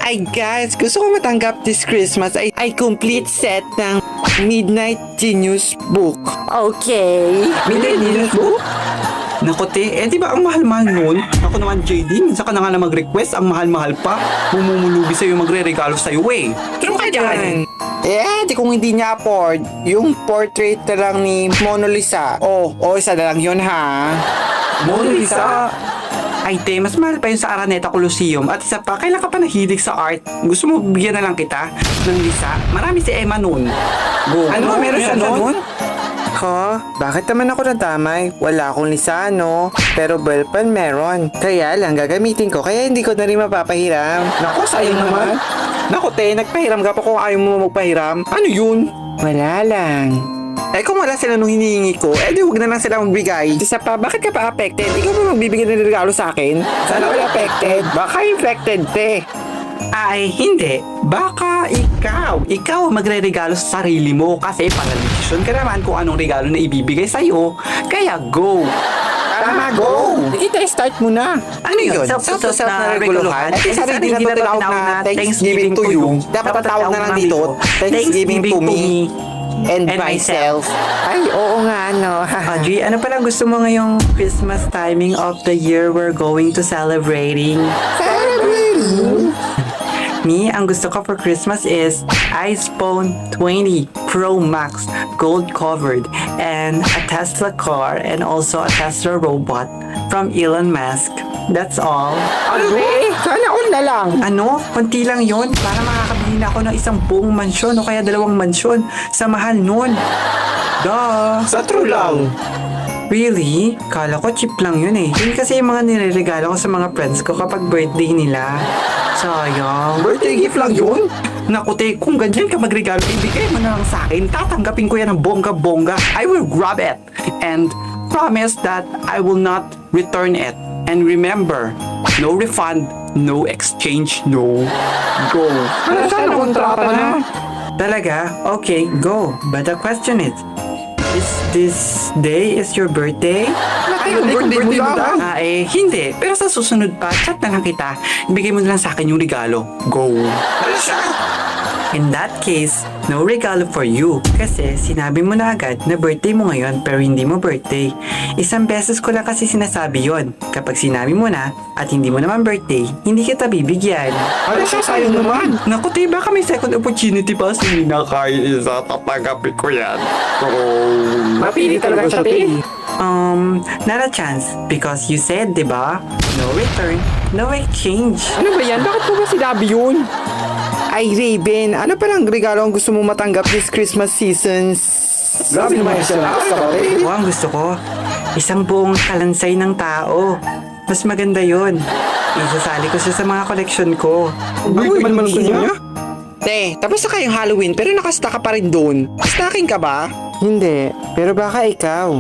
Ay guys, gusto ko matanggap this Christmas ay complete set ng Midnight Genius Book. Okay. Midnight Genius Book? Naku te, di ba ang mahal-mahal nun? Ako naman JD, minsan ka na nga na mag-request, ang mahal-mahal pa. Mumumulubi sa'yo, magre-regalo sa'yo eh. Pero ka dyan. Di kung hindi niya afford, yung portrait na lang ni Mona Lisa. Isa na lang yun ha. Mona Lisa? Ay te, mas mahal pa yun sa Araneta Coliseum. At isa pa, kailan ka pa nahilig sa art? Gusto mo bigyan na lang kita ng Lisa? Marami si Emma nun. Go. Ano? Meron siya nun? Bakit naman ako nadamay? Wala akong Lisa, no? Pero ballpen meron. Kaya lang, gagamitin ko. Kaya hindi ko na rin mapapahiram. Naku, sayang naman. Naku te, nagpahiram ka pa kung ayaw mo magpahiram. Ano yun? Wala lang. Kung wala sila nung hinihingi ko, di huwag na lang sila magbigay. Isa pa, bakit ka pa affected? Ikaw ba magbibigay ng regalo sa akin? Sana wala affected. Baka infected, te. Ay, hindi. Baka ikaw ang magre-regalo sa sarili mo kasi pang-decision ka naman kung anong regalo na ibibigay sa'yo. Kaya go! Tama, go! Start mo na. Ano yun? Self-to-self na reguluhan? Sana hindi na ito tinawag na Thanksgiving to you. Dapat tawag na lang dito, Thanksgiving to me and myself. Ay, oo nga, no. Audrey, ano palang gusto mo ngayong Christmas timing of the year we're going to celebrating? Me, ang gusto ko for Christmas is iPhone 20 Pro Max gold covered and a Tesla car and also a Tesla robot from Elon Musk. That's all. Sana all na lang. Ano? Konti lang yon para makakabili na ako ng isang buong mansyon o kaya dalawang mansyon sa mahal nun. Duh! Sa true lang. Really? Kala ko cheap lang yun eh. Yun kasi yung mga nireregalo ko sa mga friends ko kapag birthday nila. Sayang. Birthday gift lang yun? Naku te, kung ganyan ka magregalo, ibigay mo na lang sa akin. Tatanggapin ko yan ng bongga-bongga. I will grab it. And promise that I will not return it. And remember, no refund, no exchange, no go. Sana kontrata na. Talaga? Okay, go. But the question is this day is your birthday? Birthday mo lang. Hindi. Pero sa susunod pa, chat na lang kita. Ibigay mo na lang sa akin yung regalo. Go. In that case, no regalo for you. Kasi sinabi mo na agad na birthday mo ngayon pero hindi mo birthday. Isang beses ko lang kasi sinasabi yon. Kapag sinabi mo na at hindi mo naman birthday, hindi kita bibigyan. Sayang naman. Naku, te, baka may second opportunity pa. Hindi na kahit isa, tatagapin ko yan. Mapili talaga siya, te. Not a chance. Because you said, di ba? No return, no exchange. Ano ba yan? Bakit po ba sinabi yun? Ay, Raven, ano palang regalo ang gusto mo matanggap this Christmas season? Grabe naman siya. Ang gusto ko, isang buong kalansay ng tao. Mas maganda yon. Isasali ko siya sa mga koleksyon ko. Uy, naman gusto niya? Te, tapos na kayong Halloween pero nakasta ka pa rin doon. Stocking ka ba? Hindi, pero baka ikaw.